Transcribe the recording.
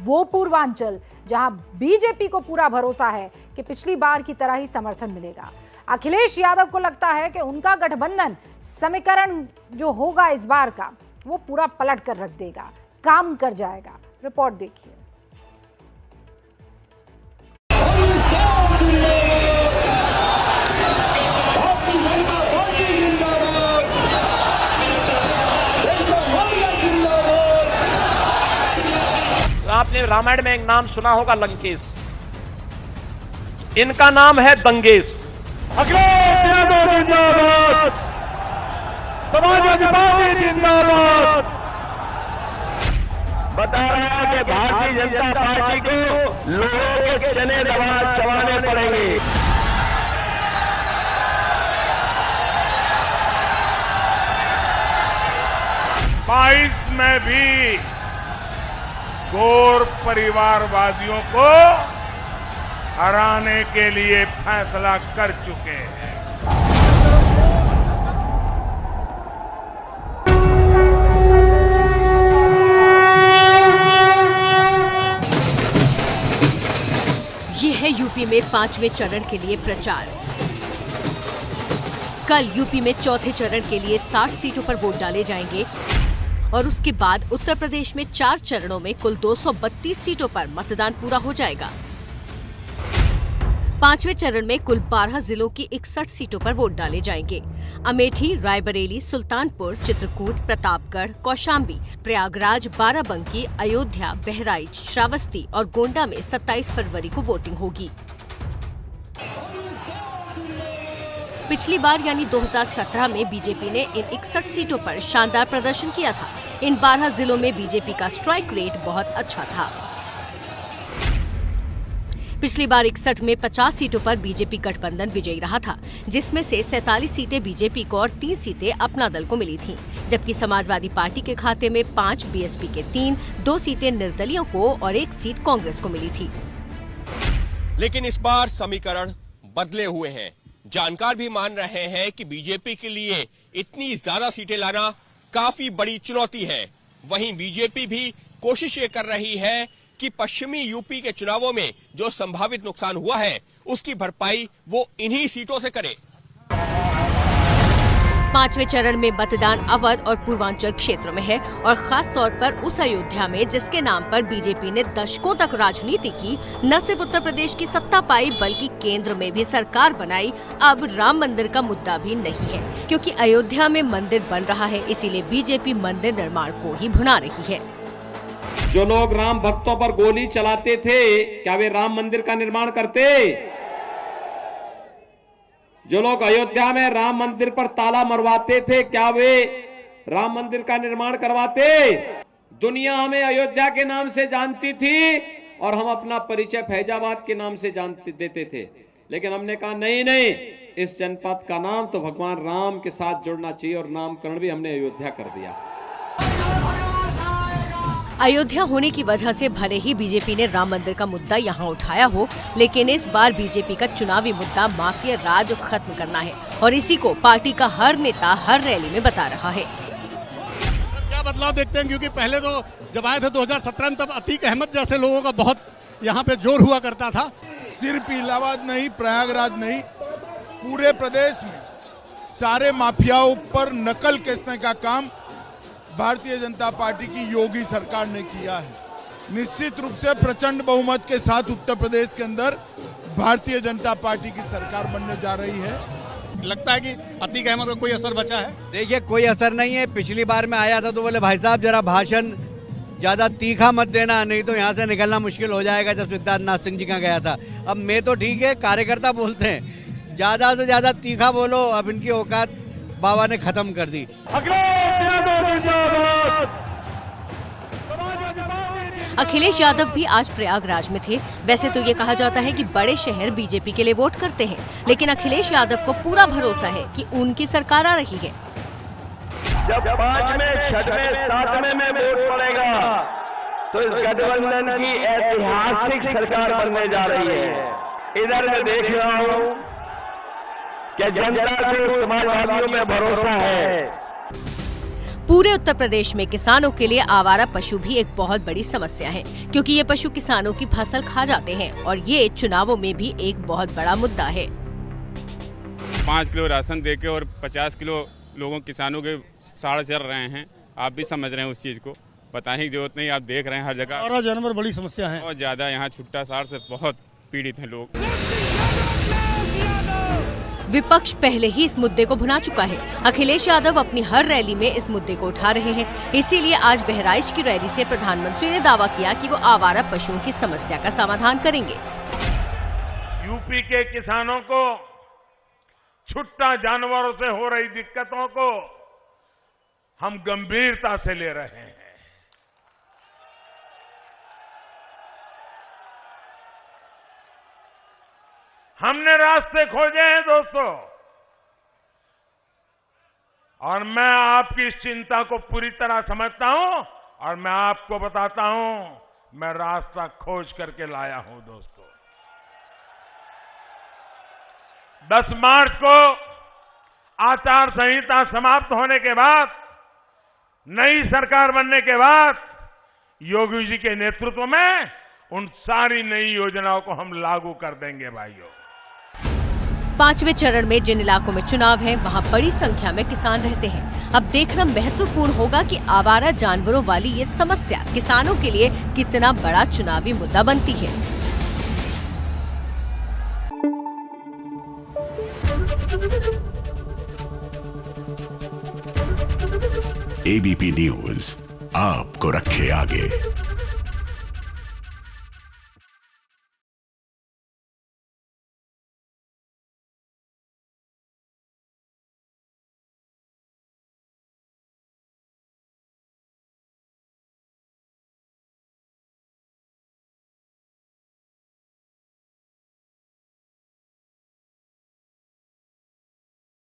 वो पूर्वांचल जहां बीजेपी को पूरा भरोसा है कि पिछली बार की तरह ही समर्थन मिलेगा। अखिलेश यादव को लगता है कि उनका गठबंधन समीकरण जो होगा इस बार का वो पूरा पलट कर रख देगा, काम कर जाएगा। रिपोर्ट देखिए। आपने रामायण में एक नाम सुना होगा, लंकेश। इनका नाम है दंगेश। अखिलेश यादव जिंदाबाद, समाजवादी पार्टी जिंदाबाद। बता रहा है कि भारतीय जनता पार्टी को लोगों के चने चबाने पड़ेंगे। 22 में भी गौर परिवारवादियों को हराने के लिए फैसला कर चुके हैं। ये है यूपी में 5वें चरण के लिए प्रचार। कल यूपी में चौथे चरण के लिए 60 सीटों पर वोट डाले जाएंगे और उसके बाद उत्तर प्रदेश में 4 चरणों में कुल 232 सीटों पर मतदान पूरा हो जाएगा। 5वें चरण में कुल 12 जिलों की 61 सीटों पर वोट डाले जाएंगे। अमेठी, रायबरेली, सुल्तानपुर, चित्रकूट, प्रतापगढ़, कौशाम्बी, प्रयागराज, बाराबंकी, अयोध्या, बहराइच, श्रावस्ती और गोंडा में 27 फरवरी को वोटिंग होगी। पिछली बार यानी 2017 में बीजेपी ने इन 61 सीटों पर शानदार प्रदर्शन किया था। इन 12 जिलों में बीजेपी का स्ट्राइक रेट बहुत अच्छा था। पिछली बार 61 में 50 सीटों पर बीजेपी गठबंधन विजयी रहा था, जिसमें से 47 सीटें बीजेपी को और 3 सीटें अपना दल को मिली थीं, जबकि समाजवादी पार्टी के खाते में 5, बीएसपी के 3, 2 सीटें निर्दलियों को और 1 सीट कांग्रेस को मिली थी। लेकिन इस बार समीकरण बदले हुए हैं। जानकार भी मान रहे हैं कि बीजेपी के लिए इतनी ज्यादा सीटें लाना काफी बड़ी चुनौती है। वहीं बीजेपी भी कोशिश ये कर रही है कि पश्चिमी यूपी के चुनावों में जो संभावित नुकसान हुआ है उसकी भरपाई वो इन्हीं सीटों से करे। 5वें चरण में मतदान अवध और पूर्वांचल क्षेत्र में है और खास तौर पर उस अयोध्या में जिसके नाम पर बीजेपी ने दशकों तक राजनीति की, न सिर्फ उत्तर प्रदेश की सत्ता पाई बल्कि केंद्र में भी सरकार बनाई। अब राम मंदिर का मुद्दा भी नहीं है, क्योंकि अयोध्या में मंदिर बन रहा है, इसीलिए बीजेपी मंदिर निर्माण को ही भुना रही है। जो लोग राम भक्तों पर गोली चलाते थे, क्या वे राम मंदिर का निर्माण करते? जो लोग अयोध्या में राम मंदिर पर ताला मरवाते थे, क्या वे राम मंदिर का निर्माण करवाते? दुनिया हमें अयोध्या के नाम से जानती थी और हम अपना परिचय फैजाबाद के नाम से जानते देते थे, लेकिन हमने कहा नहीं नहीं, इस जनपद का नाम तो भगवान राम के साथ जुड़ना चाहिए और नामकरण भी हमने अयोध्या कर दिया। अयोध्या होने की वजह से भले ही बीजेपी ने राम मंदिर का मुद्दा यहाँ उठाया हो, लेकिन इस बार बीजेपी का चुनावी मुद्दा माफिया राज खत्म करना है और इसी को पार्टी का हर नेता हर रैली में बता रहा है। क्या बदलाव देखते हैं, क्योंकि पहले तो जब आए थे 2017 में, तब अतीक अहमद जैसे लोगों का बहुत यहाँ पे जोर हुआ करता था। सिर्फ इलाहाबाद नहीं, प्रयागराज नहीं, पूरे प्रदेश में सारे माफियाओं पर नकल कसने का काम भारतीय जनता पार्टी की योगी सरकार ने किया है। निश्चित रूप से प्रचंड बहुमत के साथ उत्तर प्रदेश के अंदर भारतीय जनता पार्टी की सरकार बनने जा रही है। लगता है कि अतीक अहमद का कोई असर बचा है? देखिए, कोई असर नहीं है। पिछली बार मैं आया था तो बोले भाई साहब जरा भाषण ज्यादा तीखा मत देना, नहीं तो यहाँ से निकलना मुश्किल हो जाएगा, जब सिद्धार्थनाथ सिंह जी का गया था। अब मैं तो ठीक है, कार्यकर्ता बोलते हैं ज्यादा से ज्यादा तीखा बोलो, अब इनकी औकात बाबा ने खत्म कर दी। अखिलेश यादव भी आज प्रयागराज में थे। वैसे तो ये कहा जाता है कि बड़े शहर बीजेपी के लिए वोट करते हैं, लेकिन अखिलेश यादव को पूरा भरोसा है कि उनकी सरकार आ रही है। जब 5वें, 6वें, 7वें में वोट पड़ेगा तो इस गठबंधन की ऐतिहासिक सरकार बनने जा रही है। इधर मैं देख रहा हूँ कि जनता को समाजवादियों में भरोसा है। पूरे उत्तर प्रदेश में किसानों के लिए आवारा पशु भी एक बहुत बड़ी समस्या है, क्योंकि ये पशु किसानों की फसल खा जाते हैं और ये चुनावों में भी एक बहुत बड़ा मुद्दा है। 5 किलो राशन देके और 50 किलो लोगों किसानों के साड़ चल रहे हैं। आप भी समझ रहे हैं उस चीज को, बताने की जरूरत नहीं, आप देख रहे हैं हर जगह। आवारा जानवर बड़ी समस्या है, बहुत ज्यादा यहाँ छुट्टा साड़ से बहुत पीड़ित हैं लोग। विपक्ष पहले ही इस मुद्दे को भुना चुका है। अखिलेश यादव अपनी हर रैली में इस मुद्दे को उठा रहे हैं। इसीलिए आज बहराइच की रैली से प्रधानमंत्री ने दावा किया कि वो आवारा पशुओं की समस्या का समाधान करेंगे। यूपी के किसानों को छुट्टा जानवरों से हो रही दिक्कतों को हम गंभीरता से ले रहे हैं। हमने रास्ते खोजे हैं दोस्तों, और मैं आपकी इस चिंता को पूरी तरह समझता हूं और मैं आपको बताता हूं, मैं रास्ता खोज करके लाया हूं दोस्तों। 10 मार्च को आचार संहिता समाप्त होने के बाद, नई सरकार बनने के बाद योगी जी के नेतृत्व में उन सारी नई योजनाओं को हम लागू कर देंगे भाइयों। 5वें चरण में जिन इलाकों में चुनाव है वहां बड़ी संख्या में किसान रहते हैं। अब देखना महत्वपूर्ण होगा कि आवारा जानवरों वाली ये समस्या किसानों के लिए कितना बड़ा चुनावी मुद्दा बनती है। ABP न्यूज़ आपको रखे आगे।